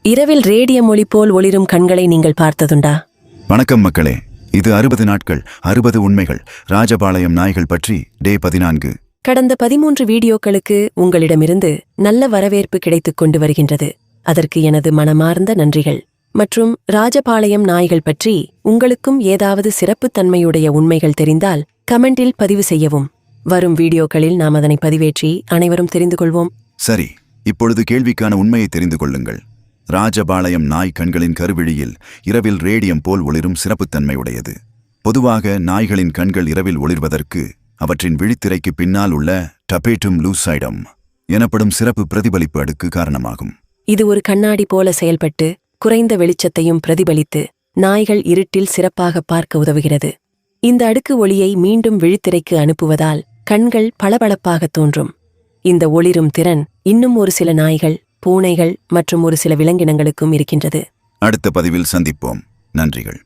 இரவில் ரேடியம் ஒளி போல் ஒளிரும் கண்களை நீங்கள் பார்த்ததுண்டா? வணக்கம் மக்களே, இது 60 நாட்கள் 60 உண்மைகள் ராஜபாளையம் நாய்கள் பற்றி டே 14. கடந்த 13 வீடியோக்களுக்கு உங்களிடமிருந்து நல்ல வரவேற்பு கிடைத்துக் கொண்டு வருகின்றது. அதற்கு எனது மனமார்ந்த நன்றிகள். மற்றும் ராஜபாளையம் நாய்கள் பற்றி உங்களுக்கும் ஏதாவது சிறப்புத்தன்மையுடைய உண்மைகள் தெரிந்தால் கமெண்டில் பதிவு செய்யவும். வரும் வீடியோக்களில் நாம் அதனை பதிவேற்றி அனைவரும் தெரிந்து கொள்வோம். சரி, இப்பொழுது கேள்விக்கான உண்மையை தெரிந்து கொள்ளுங்கள். ராஜபாளையம் நாய் கண்களின் கருவிழியில் இரவில் ரேடியம் போல் ஒளிரும் சிறப்புத்தன்மையுடையது. பொதுவாக நாய்களின் கண்கள் இரவில் ஒளிர்வதற்கு அவற்றின் விழித்திரைக்கு பின்னால் உள்ள டபேட்டும் லூசைடம் எனப்படும் சிறப்பு பிரதிபலிப்பு அடுக்கு காரணமாகும். இது ஒரு கண்ணாடி போல செயல்பட்டு குறைந்த வெளிச்சத்தையும் பிரதிபலித்து நாய்கள் இருட்டில் சிறப்பாக பார்க்க உதவுகிறது. இந்த அடுக்கு ஒளியை மீண்டும் விழித்திரைக்கு அனுப்புவதால் கண்கள் பளபளப்பாக தோன்றும். இந்த ஒளிரும் திறன் இன்னும் ஒரு சில நாய்கள், பூனைகள் மற்றும் ஒரு சில விலங்கினங்களுக்கும் இருக்கின்றது. அடுத்த பதிவில் சந்திப்போம். நன்றிகள்.